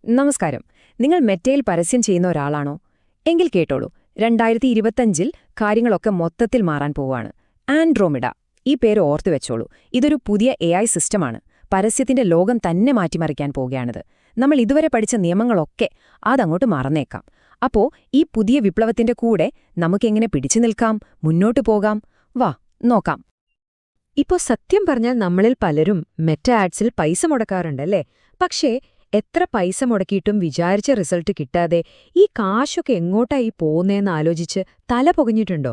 നമസ്കാരം. നിങ്ങൾ മെറ്റയിൽ പരസ്യം ചെയ്യുന്ന ഒരാളാണോ? എങ്കിൽ കേട്ടോളൂ. 2025-ൽ കാര്യങ്ങളൊക്കെ മൊത്തത്തിൽ മാറാൻ പോവാണ്. ആൻഡ്രോമിഡ, ഈ പേര് ഓർത്തു വെച്ചോളൂ. ഇതൊരു പുതിയ AI സിസ്റ്റമാണ്. പരസ്യത്തിന്റെ ലോകം തന്നെ മാറ്റിമറിക്കാൻ പോവുകയാണിത്. നമ്മൾ ഇതുവരെ പഠിച്ച നിയമങ്ങളൊക്കെ അതങ്ങോട്ട് മറന്നേക്കാം. അപ്പോ ഈ പുതിയ വിപ്ലവത്തിന്റെ കൂടെ നമുക്കെങ്ങനെ പിടിച്ചു നിൽക്കാം, മുന്നോട്ടു പോകാം? വാ നോക്കാം. ഇപ്പോ സത്യം പറഞ്ഞാൽ നമ്മളിൽ പലരും മെറ്റ ആഡ്സിൽ പൈസ മുടക്കാറുണ്ടല്ലേ? പക്ഷേ എത്ര പൈസ മുടക്കിയിട്ടും വിചാരിച്ച റിസൾട്ട് കിട്ടാതെ ഈ കാശൊക്കെ എങ്ങോട്ടായി പോകുന്നതെന്ന് ആലോചിച്ച് തല പുകഞ്ഞിട്ടുണ്ടോ?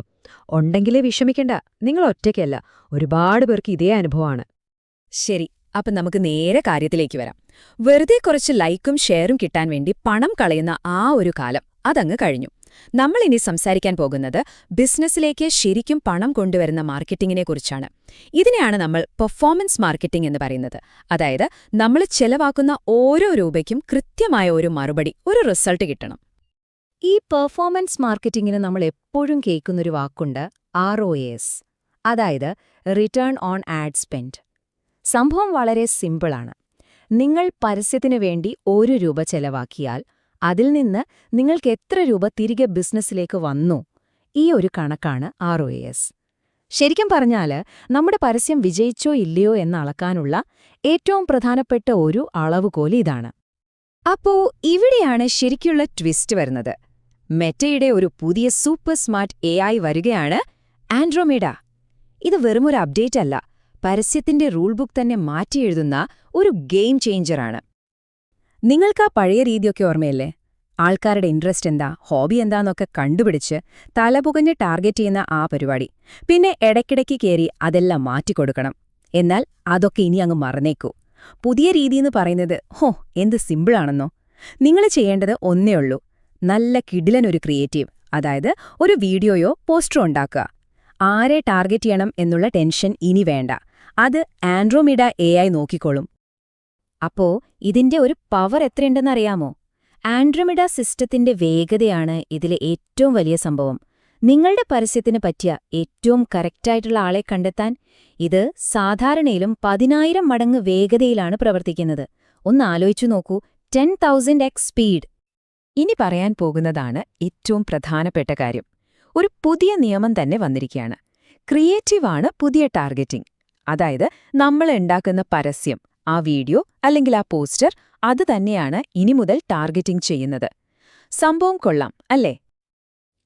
ഉണ്ടെങ്കിലേ വിഷമിക്കണ്ട, നിങ്ങൾ ഒറ്റയ്ക്കല്ല. ഒരുപാട് പേർക്ക് ഇതേ അനുഭവമാണ്. ശരി, അപ്പം നമുക്ക് നേരെ കാര്യത്തിലേക്ക് വരാം. വെറുതെ കുറച്ച് ലൈക്കും ഷെയറും കിട്ടാൻ വേണ്ടി പണം കളയുന്ന ആ ഒരു കാലം അതങ്ങ് കഴിഞ്ഞു. നമ്മളിനി സംസാരിക്കാൻ പോകുന്നത് ബിസിനസ്സിലേക്ക് ശരിക്കും പണം കൊണ്ടുവരുന്ന മാർക്കറ്റിംഗിനെക്കുറിച്ചാണ്. ഇതിനെയാണ് നമ്മൾ പെർഫോമൻസ് മാർക്കറ്റിംഗ് എന്ന് പറയുന്നത്. അതായത് നമ്മൾ ചെലവാക്കുന്ന ഓരോ രൂപയ്ക്കും കൃത്യമായ ഒരു മറുപടി, ഒരു റിസൾട്ട് കിട്ടണം. ഈ പെർഫോമൻസ് മാർക്കറ്റിംഗിന് നമ്മൾ എപ്പോഴും കേൾക്കുന്നൊരു വാക്കുണ്ട്, ROAS, അതായത് റിട്ടേൺ ഓൺ ആഡ് സ്പെൻഡ്. സംഭവം വളരെ സിമ്പിളാണ്. നിങ്ങൾ പരസ്യത്തിനു വേണ്ടി 1 രൂപ ചെലവാക്കിയാൽ അതിൽ നിന്ന് നിങ്ങൾക്ക് എത്ര രൂപ തിരികെ ബിസിനസ്സിലേക്ക് വന്നു? ഈ ഒരു കണക്കാണ് ROAS. ശരിക്കും പറഞ്ഞാൽ നമ്മുടെ പരസ്യം വിജയിച്ചോ ഇല്ലയോ എന്ന് അളക്കാനുള്ള ഏറ്റവും പ്രധാനപ്പെട്ട ഒരു അളവുകോൽ ഇതാണ്. അപ്പോ ഇവിടെയാണ് ശരിക്കുള്ള ട്വിസ്റ്റ് വരുന്നത്. മെറ്റയുടെ ഒരു പുതിയ സൂപ്പർ സ്മാർട്ട് AI വരികയാണ്, ആൻഡ്രോമീഡ. ഇത് വെറുമൊരു അപ്ഡേറ്റ് അല്ല, പരസ്യത്തിന്റെ റൂൾ ബുക്ക് തന്നെ മാറ്റിയെഴുതുന്ന ഒരു ഗെയിം ചേഞ്ചറാണ്. നിങ്ങൾക്ക് ആ പഴയ രീതിയൊക്കെ ഓർമ്മയല്ലേ? ആൾക്കാരുടെ ഇൻട്രസ്റ്റ് എന്താ, ഹോബി എന്താന്നൊക്കെ കണ്ടുപിടിച്ച് തലപുകഞ്ഞ് ടാർഗറ്റ് ചെയ്യുന്ന ആ പരിപാടി. പിന്നെ ഇടയ്ക്കിടയ്ക്ക് കയറി അതെല്ലാം മാറ്റിക്കൊടുക്കണം. എന്നാൽ അതൊക്കെ ഇനി അങ്ങ് മറന്നേക്കൂ. പുതിയ രീതിയെന്ന് പറയുന്നത് എന്ത് സിമ്പിളാണെന്നോ. നിങ്ങൾ ചെയ്യേണ്ടത് ഒന്നേയുള്ളൂ, നല്ല കിടിലനൊരു ക്രിയേറ്റീവ്, അതായത് ഒരു വീഡിയോയോ പോസ്റ്ററോ ഉണ്ടാക്കുക. ആരെ ടാർഗറ്റ് ചെയ്യണം എന്നുള്ള ടെൻഷൻ ഇനി വേണ്ട. അത് ആൻഡ്രോമീഡ AI നോക്കിക്കോളും. അപ്പോ ഇതിന്റെ ഒരു പവർ എത്രയുണ്ടെന്നറിയാമോ? ആൻഡ്രോമീഡ സിസ്റ്റത്തിന്റെ വേഗതയാണ് ഇതിലെ ഏറ്റവും വലിയ സംഭവം. നിങ്ങളുടെ പരസ്യത്തിന് പറ്റിയ ഏറ്റവും കറക്റ്റായിട്ടുള്ള ആളെ കണ്ടെത്താൻ ഇത് സാധാരണയിലും 10,000 മടങ്ങ് വേഗതയിലാണ് പ്രവർത്തിക്കുന്നത്. ഒന്ന് ആലോചിച്ചു നോക്കൂ, 10,000x സ്പീഡ്. ഇനി പറയാൻ പോകുന്നതാണ് ഏറ്റവും പ്രധാനപ്പെട്ട കാര്യം. ഒരു പുതിയ നിയമം തന്നെ വന്നിരിക്കുകയാണ്. ക്രിയേറ്റീവാണ് പുതിയ ടാർഗറ്റിംഗ്. അതായത് നമ്മൾ ഉണ്ടാക്കുന്ന പരസ്യം, ആ വീഡിയോ അല്ലെങ്കിൽ ആ പോസ്റ്റർ, അത് തന്നെയാണ് ഇനി മുതൽ ടാർഗറ്റിംഗ് ചെയ്യുന്നത്. സംഭവം കൊള്ളാം അല്ലേ?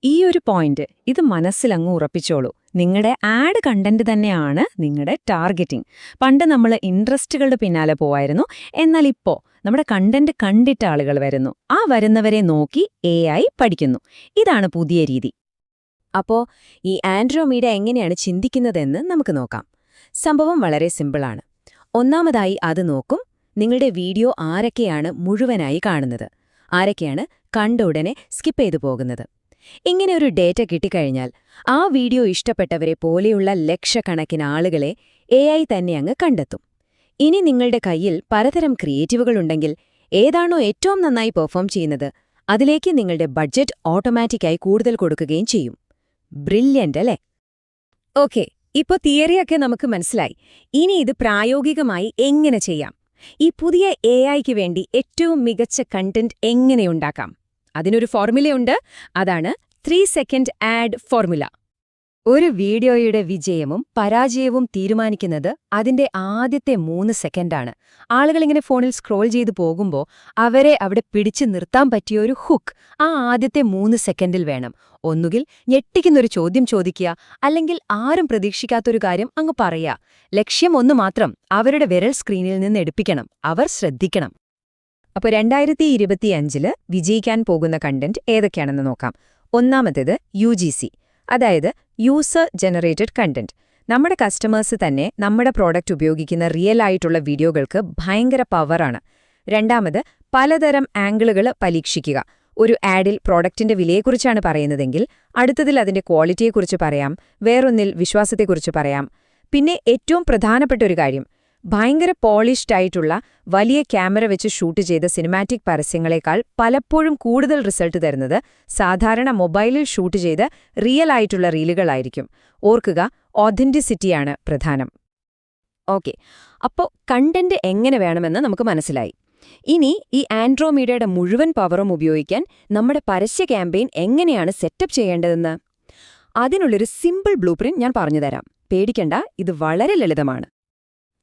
ഈ ഒരു പോയിന്റ് ഇത് മനസ്സിലങ്ങ് ഉറപ്പിച്ചോളൂ. നിങ്ങളുടെ ആഡ് കണ്ടന്റ് തന്നെയാണ് നിങ്ങളുടെ ടാർഗറ്റിംഗ്. പണ്ട് നമ്മൾ ഇൻട്രസ്റ്റുകളുടെ പിന്നാലെ പോവായിരുന്നു. എന്നാൽ ഇപ്പോ നമ്മുടെ കണ്ടന്റ് കണ്ടിട്ട ആളുകൾ വരുന്നു. ആ വരുന്നവരെ നോക്കി AI പഠിക്കുന്നു. ഇതാണ് പുതിയ രീതി. അപ്പോ ഈ ആൻഡ്രോമീഡ എങ്ങനെയാണ് ചിന്തിക്കുന്നതെന്ന് നമുക്ക് നോക്കാം. സംഭവം വളരെ സിമ്പിളാണ്. ഒന്നാമതായി അത് നോക്കും, നിങ്ങളുടെ വീഡിയോ ആരൊക്കെയാണ് മുഴുവനായി കാണുന്നത്, ആരൊക്കെയാണ് കണ്ട ഉടനെ സ്കിപ്പ് ചെയ്തു പോകുന്നത്. ഇങ്ങനെ ഒരു ഡേറ്റ കിട്ടിക്കഴിഞ്ഞാൽ ആ വീഡിയോ ഇഷ്ടപ്പെട്ടവരെ പോലെയുള്ള ലക്ഷക്കണക്കിന് ആളുകളെ AI തന്നെ അങ്ങ് കണ്ടെത്തും. ഇനി നിങ്ങളുടെ കയ്യിൽ പലതരം ക്രിയേറ്റീവുകളുണ്ടെങ്കിൽ ഏതാണോ ഏറ്റവും നന്നായി പെർഫോം ചെയ്യുന്നത് അതിലേക്ക് നിങ്ങളുടെ ബഡ്ജറ്റ് ഓട്ടോമാറ്റിക്കായി കൂടുതൽ കൊടുക്കുകയും ചെയ്യും. ബ്രില്യന്റ് അല്ലേ? ഓക്കെ, ഇപ്പോ തിയറിയൊക്കെ നമുക്ക് മനസ്സിലായി. ഇനി ഇത് പ്രായോഗികമായി എങ്ങനെ ചെയ്യാം? ഈ പുതിയ AIക്ക് വേണ്ടി ഏറ്റവും മികച്ച കണ്ടന്റ് എങ്ങനെയുണ്ടാക്കാം? അതിനൊരു ഫോർമുലയുണ്ട്. അതാണ് 3 സെക്കൻഡ് ആഡ് ഫോർമുല. ഒരു വീഡിയോയുടെ വിജയവും പരാജയവും തീരുമാനിക്കുന്നത് അതിന്റെ ആദ്യത്തെ 3 സെക്കൻഡാണ്. ആളുകളിങ്ങനെ ഫോണിൽ സ്ക്രോൾ ചെയ്തു പോകുമ്പോൾ അവരെ അവിടെ പിടിച്ചു നിർത്താൻ പറ്റിയ ഒരു ഹുക്ക് ആ ആദ്യത്തെ 3 സെക്കൻഡിൽ വേണം. ഒന്നുകിൽ ഞെട്ടിക്കുന്നൊരു ചോദ്യം ചോദിക്കുക, അല്ലെങ്കിൽ ആരും പ്രതീക്ഷിക്കാത്തൊരു കാര്യം അങ്ങ് പറയുക. ലക്ഷ്യം ഒന്ന് മാത്രം, അവരുടെ വിരൽ സ്ക്രീനിൽ നിന്ന് എടുപ്പിക്കണം. അവർ ശ്രദ്ധിക്കണം. അപ്പോൾ 2025-ല് വിജയിക്കാൻ പോകുന്ന കണ്ടന്റ് ഏതൊക്കെയാണെന്ന് നോക്കാം. ഒന്നാമത്തേത് UGC, അതായത് യൂസർ ജനറേറ്റഡ് കണ്ടന്റ്. നമ്മുടെ കസ്റ്റമേഴ്സ് തന്നെ നമ്മുടെ പ്രോഡക്റ്റ് ഉപയോഗിക്കുന്ന റിയൽ ആയിട്ടുള്ള വീഡിയോകൾക്ക് ഭയങ്കര പവറാണ്. രണ്ടാമത് പലതരം ആംഗിളുകൾ പരീക്ഷിക്കുക. ഒരു ആഡിൽ പ്രോഡക്റ്റിന്റെ വിലയെക്കുറിച്ചാണ് പറയുന്നതെങ്കിൽ അടുത്തതിൽ അതിന്റെ ക്വാളിറ്റിയെക്കുറിച്ച് പറയാം, വേറൊന്നിൽ വിശ്വാസത്തെക്കുറിച്ച് പറയാം. പിന്നെ ഏറ്റവും പ്രധാനപ്പെട്ട ഒരു കാര്യം, ഭയങ്കര പോളിഷ്ഡ് ആയിട്ടുള്ള വലിയ ക്യാമറ വെച്ച് ഷൂട്ട് ചെയ്ത സിനിമാറ്റിക് പരസ്യങ്ങളെക്കാൾ പലപ്പോഴും കൂടുതൽ റിസൾട്ട് തരുന്നത് സാധാരണ മൊബൈലിൽ ഷൂട്ട് ചെയ്ത് റിയൽ ആയിട്ടുള്ള റീലുകളായിരിക്കും. ഓർക്കുക, ഓഥന്റിസിറ്റിയാണ് പ്രധാനം. ഓക്കെ, അപ്പോൾ കണ്ടന്റ് എങ്ങനെ വേണമെന്ന് നമുക്ക് മനസ്സിലായി. ഇനി ഈ ആൻഡ്രോമീഡയുടെ മുഴുവൻ പവറും ഉപയോഗിക്കാൻ നമ്മുടെ പരസ്യ ക്യാമ്പയിൻ എങ്ങനെയാണ് സെറ്റപ്പ് ചെയ്യേണ്ടതെന്ന് അതിനുള്ളൊരു സിമ്പിൾ ബ്ലൂപ്രിന്റ് ഞാൻ പറഞ്ഞുതരാം. പേടിക്കണ്ട, ഇത് വളരെ ലളിതമാണ്.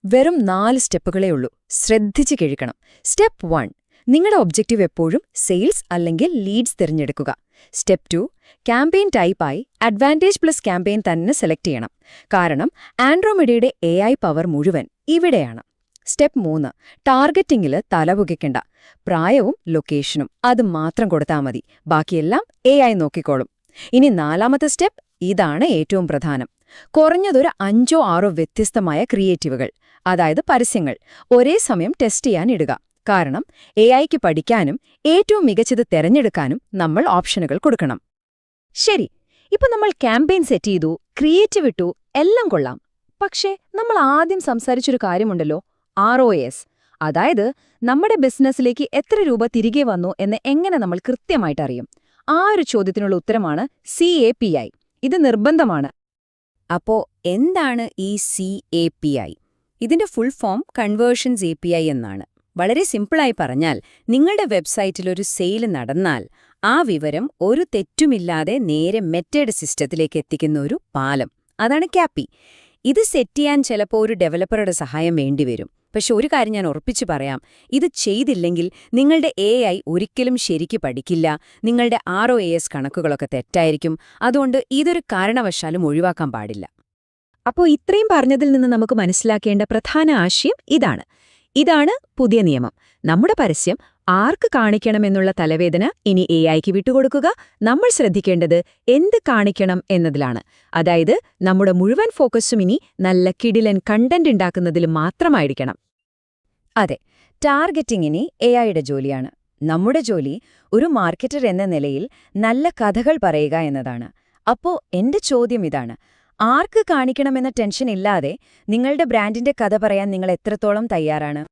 വെറും 4 സ്റ്റെപ്പുകളേ ഉള്ളൂ. ശ്രദ്ധിച്ച് കേൾക്കണം. സ്റ്റെപ്പ് 1, നിങ്ങളുടെ ഒബ്ജക്റ്റീവ് എപ്പോഴും സെയിൽസ് അല്ലെങ്കിൽ ലീഡ്സ് തിരഞ്ഞെടുക്കുക. സ്റ്റെപ്പ് 2, ക്യാമ്പയിൻ ടൈപ്പായി അഡ്വാൻറ്റേജ് പ്ലസ് ക്യാമ്പയിൻ തന്നെ സെലക്ട് ചെയ്യണം. കാരണം ആൻഡ്രോമീഡയുടെ AI പവർ മുഴുവൻ ഇവിടെയാണ്. സ്റ്റെപ്പ് 3, ടാർഗറ്റിംഗിൽ തലപുകയ്ക്കണ്ട. പ്രായവും ലൊക്കേഷനും അത് മാത്രം കൊടുത്താൽ മതി. ബാക്കിയെല്ലാം AI നോക്കിക്കോളും. ഇനി 4ാമത്തെ സ്റ്റെപ്പ്, ഇതാണ് ഏറ്റവും പ്രധാനം. കുറഞ്ഞതൊരു 5ഓ 6ഓ വ്യത്യസ്തമായ ക്രിയേറ്റീവുകൾ, അതായത് പരസ്യങ്ങൾ, ഒരേ സമയം ടെസ്റ്റ് ചെയ്യാൻ ഇടുക. കാരണം AIക്ക് പഠിക്കാനും ഏറ്റവും മികച്ചത് തെരഞ്ഞെടുക്കാനും നമ്മൾ ഓപ്ഷനുകൾ കൊടുക്കണം. ശരി, ഇപ്പൊ നമ്മൾ ക്യാമ്പയിൻ സെറ്റ് ചെയ്തു, ക്രിയേറ്റീവ് ഇട്ടു, എല്ലാം കൊള്ളാം. പക്ഷേ നമ്മൾ ആദ്യം സംസാരിച്ചൊരു കാര്യമുണ്ടല്ലോ, ROAS. അതായത് നമ്മുടെ ബിസിനസ്സിലേക്ക് എത്ര രൂപ തിരികെ വന്നു എന്ന് എങ്ങനെ നമ്മൾ കൃത്യമായിട്ട് അറിയും? ആ ഒരു ചോദ്യത്തിനുള്ള ഉത്തരമാണ് CAPI. ഇത് നിർബന്ധമാണ്. അപ്പോ എന്താണ് ഈ CAPI? ഇതിന്റെ ഫുൾ ഫോം കൺവേർഷൻസ് API എന്നാണ്. വളരെ സിമ്പിളായി പറഞ്ഞാൽ, നിങ്ങളുടെ വെബ്സൈറ്റിൽ ഒരു സെയിൽ നടന്നാൽ ആ വിവരം ഒരു തെറ്റുമില്ലാതെ നേരെ മെറ്റയുടെ സിസ്റ്റത്തിലേക്ക് എത്തിക്കുന്ന ഒരു പാലം. അതാണ് CAPI. ഇത് സെറ്റ് ചെയ്യാൻ ചിലപ്പോൾ ഒരു ഡെവലപ്പറുടെ സഹായം വേണ്ടിവരും. പക്ഷെ ഒരു കാര്യം ഞാൻ ഉറപ്പിച്ചു പറയാം, ഇത് ചെയ്തില്ലെങ്കിൽ നിങ്ങളുടെ AI ഒരിക്കലും ശരിക്ക് പഠിക്കില്ല. നിങ്ങളുടെ ROAS കണക്കുകളൊക്കെ തെറ്റായിരിക്കും. അതുകൊണ്ട് ഇതൊരു കാരണവശാലും ഒഴിവാക്കാൻ പാടില്ല. അപ്പോൾ ഇത്രയും പറഞ്ഞതിൽ നിന്ന് നമുക്ക് മനസ്സിലാക്കേണ്ട പ്രധാന ആശയം ഇതാണ് പുതിയ നിയമം. നമ്മുടെ പരസ്യം ആർക്ക് കാണിക്കണമെന്നുള്ള തലവേദന ഇനി AIക്ക് വിട്ടുകൊടുക്കുക. നമ്മൾ ശ്രദ്ധിക്കേണ്ടത് എന്ത് കാണിക്കണം എന്നതിലാണ്. അതായത് നമ്മുടെ മുഴുവൻ ഫോക്കസും ഇനി നല്ല കിടിലൻ കണ്ടന്റ് ഉണ്ടാക്കുന്നതിൽ മാത്രമായിരിക്കണം. അതെ, ടാർഗറ്റിംഗിനി AIയുടെ ജോലിയാണ്. നമ്മുടെ ജോലി ഒരു മാർക്കറ്റർ എന്ന നിലയിൽ നല്ല കഥകൾ പറയുക എന്നതാണ്. അപ്പോ എന്റെ ചോദ്യം ഇതാണ്, ആർക്ക് കാണിക്കണമെന്ന ടെൻഷൻ ഇല്ലാതെ നിങ്ങളുടെ ബ്രാൻഡിന്റെ കഥ പറയാൻ നിങ്ങൾ എത്രത്തോളം തയ്യാറാണ്?